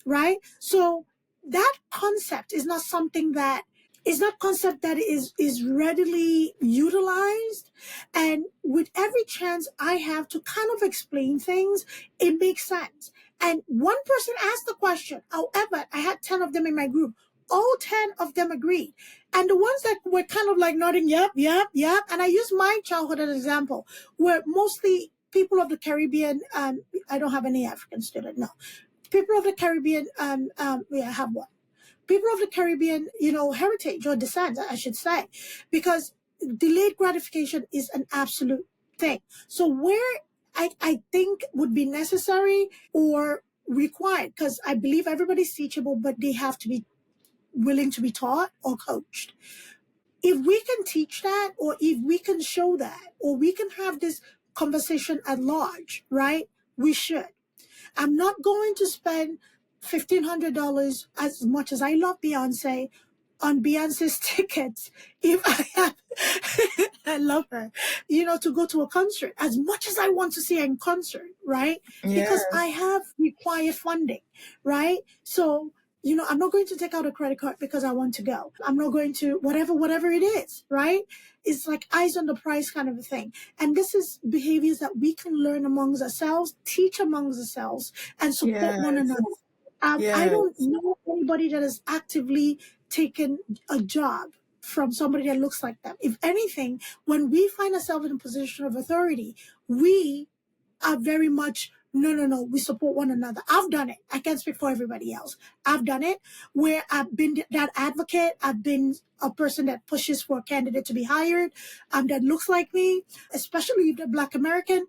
Speaker 2: Right? So that concept is not something that is readily utilized. And with every chance I have to kind of explain things, it makes sense. And one person asked the question. However, I had 10 of them in my group. All 10 of them agreed. And the ones that were kind of like nodding, yep. And I use my childhood as an example, where mostly people of the Caribbean, I don't have any African student, no. People of the Caribbean, I have one. People of the Caribbean, heritage or descent, I should say, because delayed gratification is an absolute thing. So where I think would be necessary or required, because I believe everybody's teachable, but they have to be willing to be taught or coached. If we can teach that, or if we can show that, or we can have this conversation at large, right? We should. I'm not going to spend $1,500, as much as I love Beyonce, on Beyonce's tickets if I have, I love her, to go to a concert, as much as I want to see her in concert, right?
Speaker 3: Yes.
Speaker 2: Because I have required funding, right? So, I'm not going to take out a credit card because I want to go. I'm not going to whatever it is, right? It's like eyes on the prize kind of a thing. And this is behaviors that we can learn amongst ourselves, teach amongst ourselves, and support one another. I don't know anybody that has actively taken a job from somebody that looks like them. If anything, when we find ourselves in a position of authority, we are very much, no, we support one another. I've done it. I can't speak for everybody else. I've done it where I've been that advocate. I've been a person that pushes for a candidate to be hired, that looks like me, especially if they're Black American.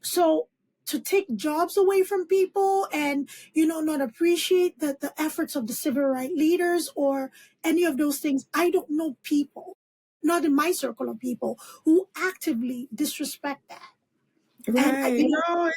Speaker 2: So to take jobs away from people and, not appreciate the efforts of the civil rights leaders or any of those things, I don't know people, not in my circle of people, who actively disrespect that.
Speaker 3: Right.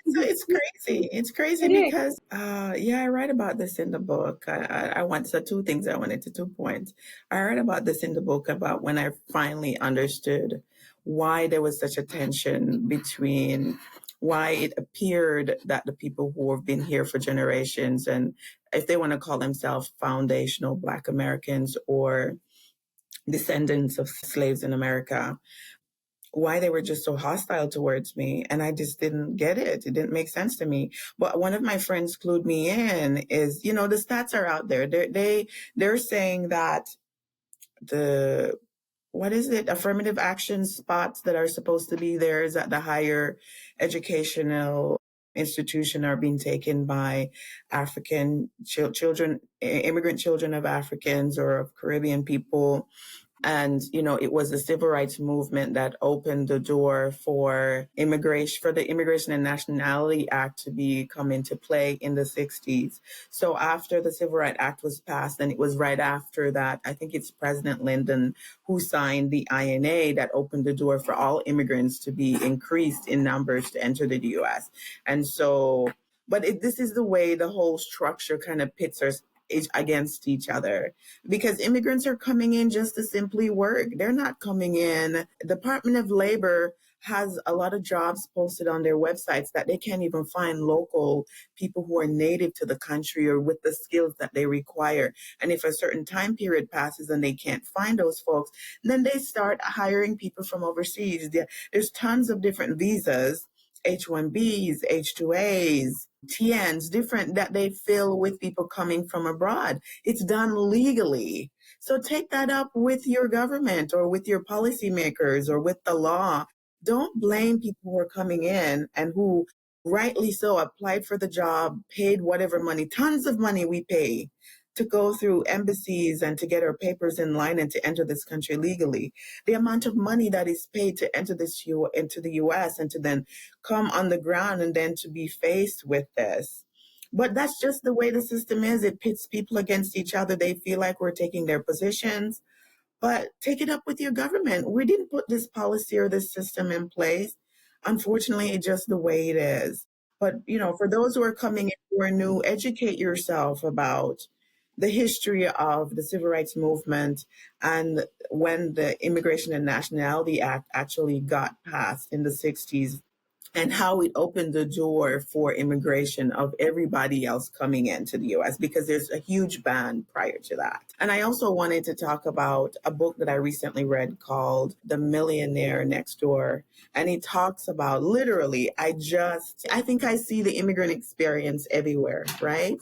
Speaker 3: It's crazy. It's crazy because, I write about this in the book. I want, so two things I wanted to 2 points. I write about this in the book about when I finally understood why there was such a tension between why it appeared that the people who have been here for generations, and if they want to call themselves foundational Black Americans or descendants of slaves in America, why they were just so hostile towards me. And I just didn't get it. It didn't make sense to me. But one of my friends clued me in is, the stats are out there. They're saying that affirmative action spots that are supposed to be there is at the higher educational institution are being taken by African children, immigrant children of Africans or of Caribbean people. And, it was the civil rights movement that opened the door for the Immigration and Nationality Act to come into play in the 60s. So after the Civil Rights Act was passed, and it was right after that, I think it's President Lyndon who signed the INA that opened the door for all immigrants to be increased in numbers to enter the US. And so, but this is the way the whole structure kind of pits us against each other, because immigrants are coming in just to simply work. They're not coming in. Department of Labor has a lot of jobs posted on their websites that they can't even find local people who are native to the country or with the skills that they require. And if a certain time period passes and they can't find those folks, then they start hiring people from overseas. There's tons of different visas, H-1Bs, H-2As, TNs, different that they fill with people coming from abroad. It's done legally. So take that up with your government or with your policymakers or with the law. Don't blame people who are coming in and who rightly so applied for the job, paid whatever money, tons of money we pay to go through embassies and to get our papers in line and to enter this country legally. The amount of money that is paid to enter into the US and to then come on the ground and then to be faced with this. But that's just the way the system is. It pits people against each other. They feel like we're taking their positions. But take it up with your government. We didn't put this policy or this system in place. Unfortunately, it's just the way it is. But, for those who are coming in who are new, educate yourself about the history of the civil rights movement and when the Immigration and Nationality Act actually got passed in the 60s, and how it opened the door for immigration of everybody else coming into the US, because there's a huge ban prior to that. And I also wanted to talk about a book that I recently read called The Millionaire Next Door. And it talks about literally, I think I see the immigrant experience everywhere, right?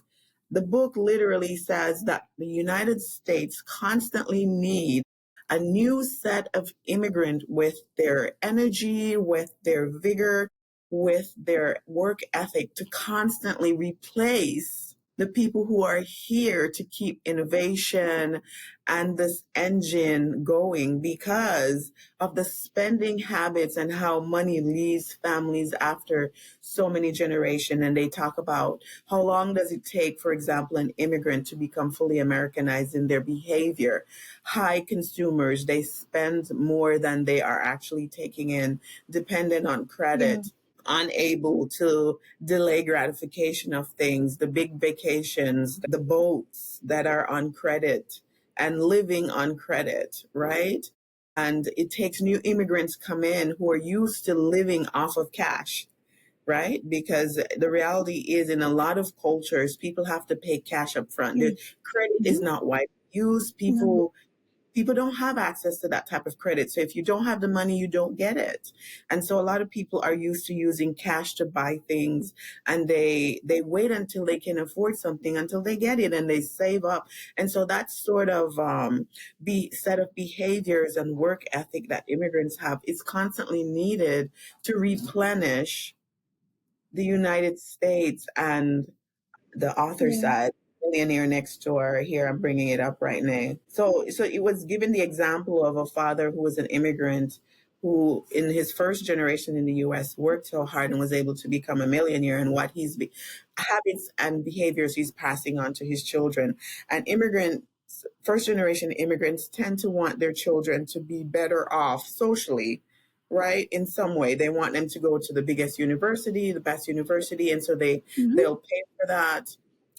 Speaker 3: The book literally says that the United States constantly needs a new set of immigrant with their energy, with their vigor, with their work ethic to constantly replace the people who are here to keep innovation and this engine going, because of the spending habits and how money leaves families after so many generations. And they talk about how long does it take, for example, an immigrant to become fully Americanized in their behavior. High consumers, they spend more than they are actually taking in, dependent on credit. Yeah. Unable to delay gratification of things, the big vacations, the boats that are on credit and living on credit, right? And it takes new immigrants come in who are used to living off of cash, right? Because the reality is, in a lot of cultures, people have to pay cash up front. Mm-hmm. Credit is not widely used. People don't have access to that type of credit. So if you don't have the money, you don't get it. And so a lot of people are used to using cash to buy things, and they wait until they can afford something until they get it, and they save up. And so that sort of set of behaviors and work ethic that immigrants have is constantly needed to replenish the United States. And the author said, Millionaire Next Door, here I'm bringing it up right now. So it was given the example of a father who was an immigrant who in his first generation in the US worked so hard and was able to become a millionaire, and what habits and behaviors he's passing on to his children. And first generation immigrants tend to want their children to be better off socially, right? In some way, they want them to go to the biggest university, the best university. And so they'll pay for that.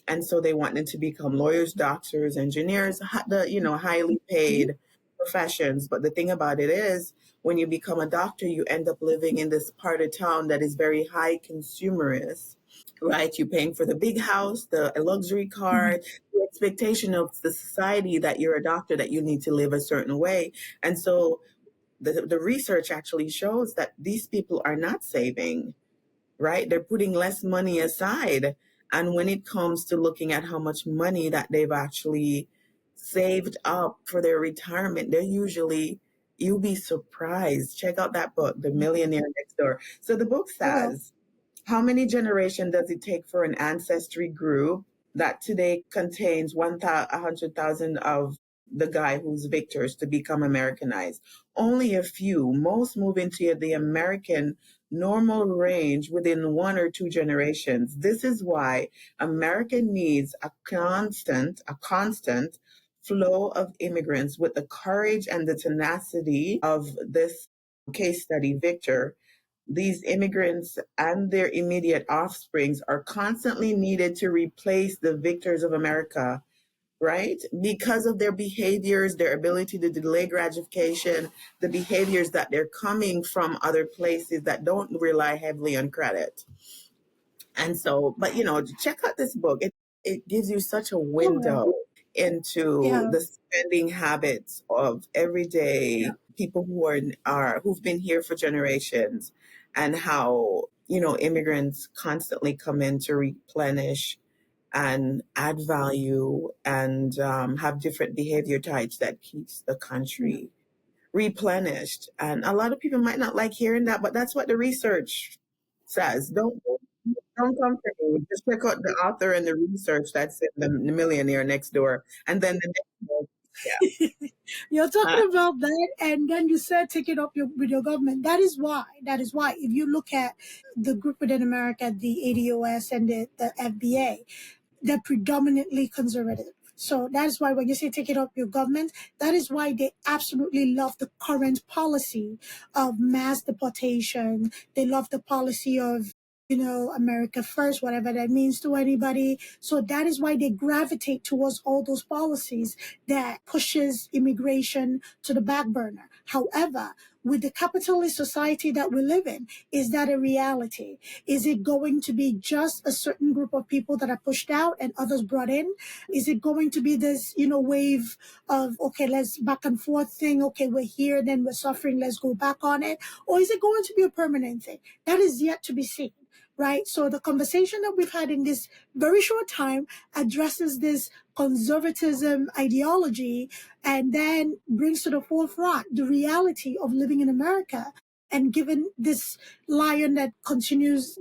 Speaker 3: And so they want them to become lawyers, doctors, engineers, highly paid professions. But the thing about it is, when you become a doctor, you end up living in this part of town that is very high consumerist, right? You're paying for the big house, the luxury car, the expectation of the society that you're a doctor, that you need to live a certain way. And so the research actually shows that these people are not saving, right? They're putting less money aside. And when it comes to looking at how much money that they've actually saved up for their retirement, you'll be surprised. Check out that book, The Millionaire Next door. So the book
Speaker 2: Uh-huh.
Speaker 3: says, how many generations does it take for an ancestry group that today contains 100,000 of the guy who's victors to become Americanized? Only a few. Most move into the American normal range within 1 or 2 generations. This is why America needs a constant flow of immigrants with the courage and the tenacity of this case study, Victor. These immigrants and their immediate offsprings are constantly needed to replace the victors of America, right? Because of their behaviors, their ability to delay gratification, the behaviors that they're coming from other places that don't rely heavily on credit. And so, but check out this book. It gives you such a
Speaker 2: Yeah.
Speaker 3: window into
Speaker 2: Yeah.
Speaker 3: the spending habits of everyday people who've been here for generations, and how immigrants constantly come in to replenish and add value, and have different behavior types that keeps the
Speaker 2: Yeah.
Speaker 3: country replenished. And a lot of people might not like hearing that, but that's what the research says. Don't come for me. Just check out the author and the research that's in the Millionaire Next Door. And then the next book.
Speaker 2: You're
Speaker 3: Yeah.
Speaker 2: talking about that, and then you said take it up with your government. That is why. That is why. If you look at the group within America, the ADOS and the FBA, they're predominantly conservative. So that is why when you say take it up your government, that is why they absolutely love the current policy of mass deportation. They love the policy of, America first, whatever that means to anybody. So that is why they gravitate towards all those policies that pushes immigration to the back burner. However, with the capitalist society that we live in, is that a reality? Is it going to be just a certain group of people that are pushed out and others brought in? Is it going to be this, wave of, okay, let's back and forth thing. Okay, we're here, then we're suffering. Let's go back on it. Or is it going to be a permanent thing? That is yet to be seen. Right. So the conversation that we've had in this very short time addresses this conservatism ideology and then brings to the forefront the reality of living in America. And given this lion that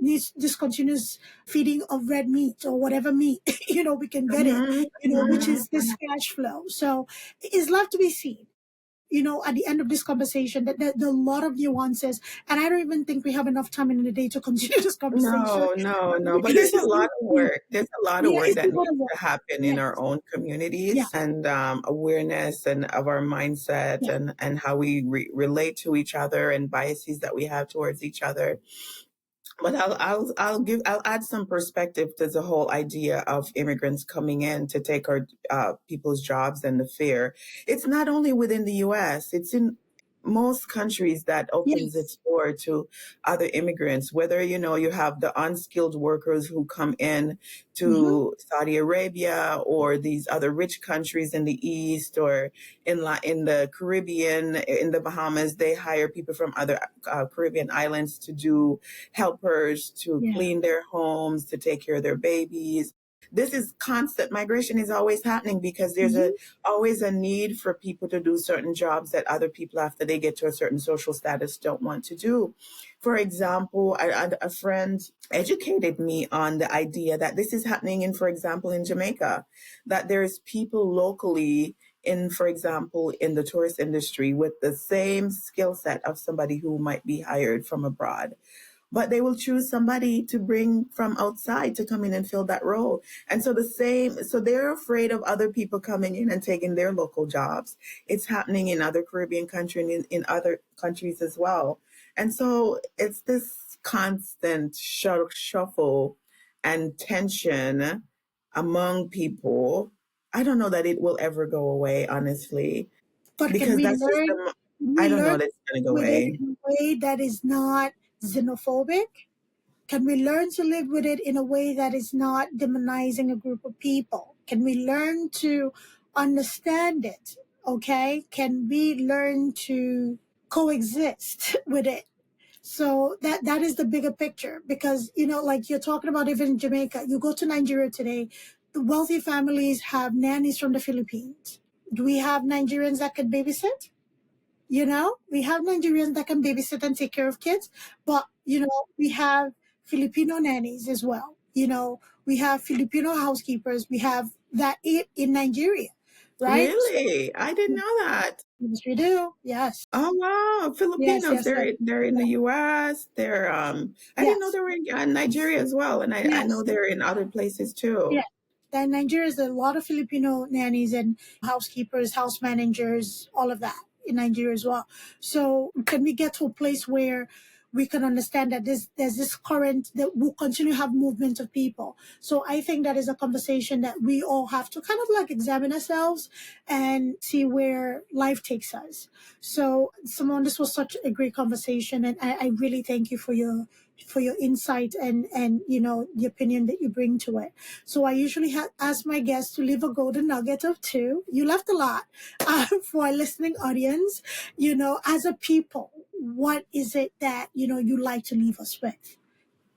Speaker 2: needs discontinuous feeding of red meat or whatever meat, we can get it,
Speaker 3: Mhm,
Speaker 2: which
Speaker 3: mhm.
Speaker 2: is this cash flow. So it's left to be seen. At the end of this conversation, that there are a lot of nuances, and I don't even think we have enough time in the day to continue this conversation.
Speaker 3: No, no, no. But
Speaker 2: Because
Speaker 3: there's a
Speaker 2: it's
Speaker 3: lot
Speaker 2: deep.
Speaker 3: of work. There's a lot of
Speaker 2: Yeah,
Speaker 3: work
Speaker 2: it's a
Speaker 3: that
Speaker 2: lot
Speaker 3: needs
Speaker 2: of work.
Speaker 3: to happen in
Speaker 2: Yes.
Speaker 3: our own
Speaker 2: Yeah.
Speaker 3: communities, and awareness and of our mindset,
Speaker 2: Yeah.
Speaker 3: and how we relate to each other, and biases that we have towards each other. But I'll add some perspective to the whole idea of immigrants coming in to take our people's jobs and the fear. It's not only within the U.S. It's in most countries that opens
Speaker 2: Yes.
Speaker 3: its door to other immigrants. Whether you have the unskilled workers who come in
Speaker 2: Mm-hmm.
Speaker 3: to Saudi Arabia or these other rich countries in the East, or in the Caribbean, in the Bahamas, they hire people from other Caribbean islands to do helpers, to
Speaker 2: Yeah.
Speaker 3: clean their homes, to take care of their babies. This is constant. Migration is always happening because there's
Speaker 2: Mm-hmm.
Speaker 3: always a need for people to do certain jobs that other people, after they get to a certain social status, don't want to do. For example, a friend educated me on the idea that this is happening for example, in Jamaica, that there's people locally for example, in the tourist industry with the same skill set of somebody who might be hired from abroad, but they will choose somebody to bring from outside to come in and fill that role. And so they're afraid of other people coming in and taking their local jobs. It's happening in other Caribbean countries and in other countries as well. And so it's this constant shuffle and tension among people. I don't know that it will ever go away, honestly,
Speaker 2: But can
Speaker 3: because
Speaker 2: we
Speaker 3: that's just
Speaker 2: learn? Can
Speaker 3: I
Speaker 2: we
Speaker 3: don't know
Speaker 2: learn
Speaker 3: that it's going to go
Speaker 2: with it
Speaker 3: away.
Speaker 2: in a way that is not xenophobic? Can we learn to live with it in a way that is not demonizing a group of people? Can we learn to understand it? Okay. Can we learn to coexist with it? So that is the bigger picture, because like you're talking about, even in Jamaica, you go to Nigeria today, the wealthy families have nannies from the Philippines. Do we have Nigerians that could babysit? We have Nigerians that can babysit and take care of kids, but, we have Filipino nannies as well. We have Filipino housekeepers. We have that in Nigeria, right?
Speaker 3: Really? I didn't know that.
Speaker 2: Yes, we do. Yes.
Speaker 3: Oh wow,
Speaker 2: Yes,
Speaker 3: Filipinos.
Speaker 2: yes, yes.
Speaker 3: They're in the U.S. They're I didn't know
Speaker 2: Yes.
Speaker 3: they were in Nigeria as well, and I know
Speaker 2: Yes.
Speaker 3: they're in other places too.
Speaker 2: Yeah. In Nigeria, there's a lot of Filipino nannies and housekeepers, house managers, all of that in Nigeria as well. So can we get to a place where we can understand that there's this current that will continue to have movement of people? So I think that is a conversation that we all have to kind of like examine ourselves and see where life takes us. So Simone, this was such a great conversation, and I really thank you for your insight and the opinion that you bring to it. So I usually ask my guests to leave a golden nugget of two. You left a lot for our listening audience. As a people, what is it that you like to leave us with?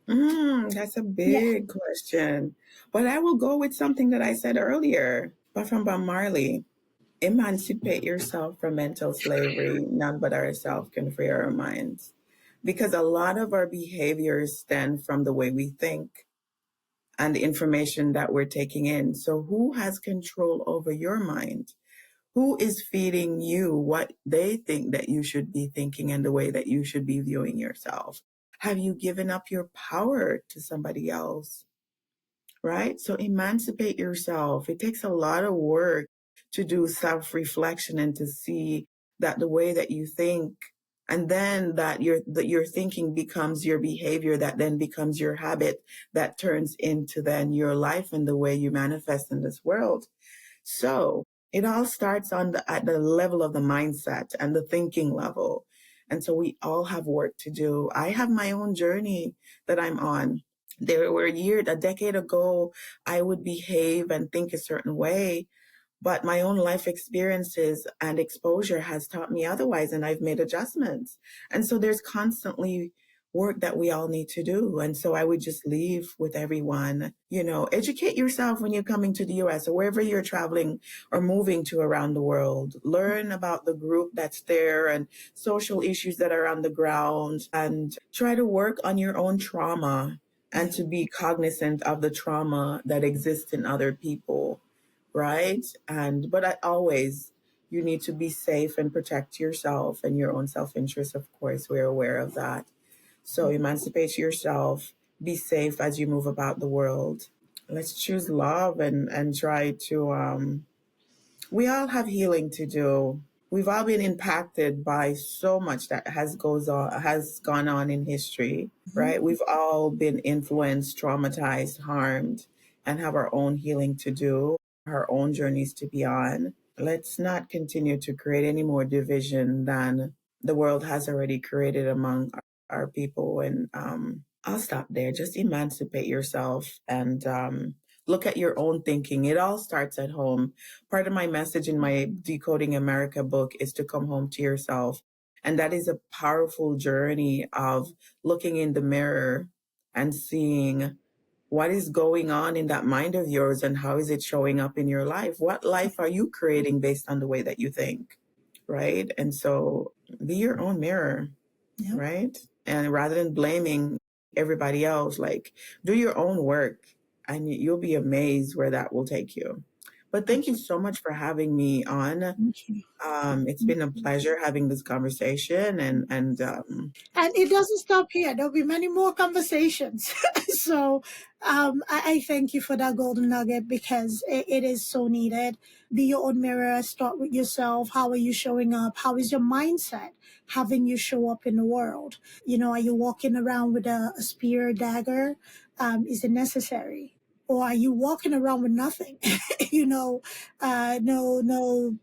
Speaker 3: That's a
Speaker 2: Yeah.
Speaker 3: big question, but I will go with something that I said earlier, but from Bob Marley. Emancipate yourself from mental slavery. None but ourselves can free our minds. Because a lot of our behaviors stem from the way we think and the information that we're taking in. So who has control over your mind? Who is feeding you what they think that you should be thinking and the way that you should be viewing yourself? Have you given up your power to somebody else? Right? So emancipate yourself. It takes a lot of work to do self-reflection and to see that the way that you think, and then that your thinking becomes your behavior, that then becomes your habit, that turns into then your life and the way you manifest in this world. So it all starts at the level of the mindset and the thinking level. And so we all have work to do. I have my own journey that I'm on. There were a decade ago, I would behave and think a certain way, but my own life experiences and exposure has taught me otherwise, and I've made adjustments. And so there's constantly work that we all need to do. And so I would just leave with everyone, educate yourself when you're coming to the US or wherever you're traveling or moving to around the world. Learn about the group that's there and social issues that are on the ground, and try to work on your own trauma and to be cognizant of the trauma that exists in other people. Right? But always, you need to be safe and protect yourself and your own self-interest. Of course, we're aware of that. So emancipate yourself, be safe as you move about the world. Let's choose love and try to, we all have healing to do. We've all been impacted by so much that has gone on in history, right? We've all been influenced, traumatized, harmed, and have our own healing to do, our own journeys to be on. Let's not continue to create any more division than the world has already created among our people. And I'll stop there. Just emancipate yourself and look at your own thinking. It all starts at home. Part of my message in my Decoding America book is to come home to yourself. And that is a powerful journey of looking in the mirror and seeing what is going on in that mind of yours and how is it showing up in your life? What life are you creating based on the way that you think? Right? And so be your own mirror.
Speaker 2: Yeah.
Speaker 3: Right? And rather than blaming everybody else, like do your own work and you'll be amazed where that will take you. But thank you so much for having me on.
Speaker 2: Thank you.
Speaker 3: It's been a pleasure having this conversation and
Speaker 2: it doesn't stop here. There'll be many more conversations. So I thank you for that golden nugget because it is so needed. Be your own mirror. Start with yourself. How are you showing up? How is your mindset having you show up in the world? Are you walking around with a spear, dagger? Is it necessary? Or are you walking around with nothing? No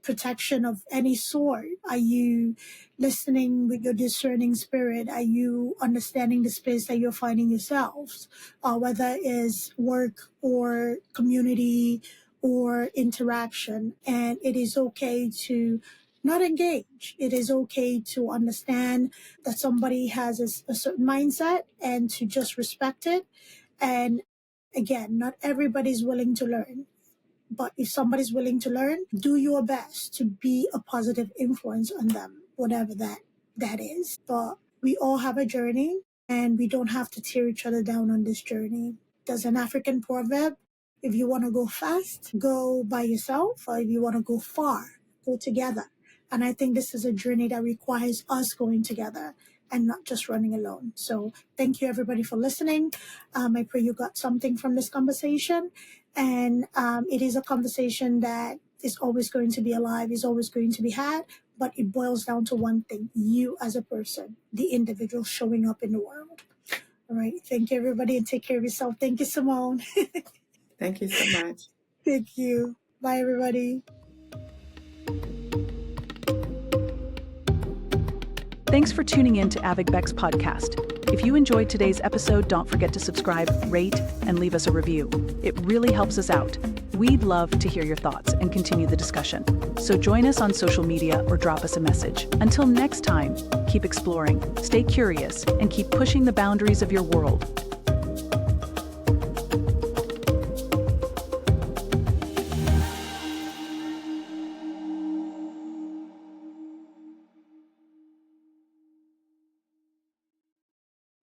Speaker 2: protection of any sort. Are you listening with your discerning spirit? Are you understanding the space that you're finding yourselves, whether it's work or community or interaction? And it is okay to not engage. It is okay to understand that somebody has a certain mindset and to just respect it. And again, not everybody's willing to learn. But if somebody's willing to learn, do your best to be a positive influence on them whatever that is. But we all have a journey, and we don't have to tear each other down on this journey. There's an African proverb: if you want to go fast, go by yourself, or if you want to go far, go together. And I think this is a journey that requires us going together and not just running alone. So thank you, everybody, for listening. I pray you got something from this conversation. And it is a conversation that is always going to be alive, is always going to be had. But it boils down to one thing: you as a person, the individual showing up in the world. All right. Thank you, everybody, and take care of yourself. Thank you, Simone.
Speaker 3: Thank you so much.
Speaker 2: Thank you. Bye, everybody.
Speaker 1: Thanks for tuning in to Abeg's podcast. If you enjoyed today's episode, don't forget to subscribe, rate, and leave us a review. It really helps us out. We'd love to hear your thoughts and continue the discussion. So join us on social media or drop us a message. Until next time, keep exploring, stay curious, and keep pushing the boundaries of your world.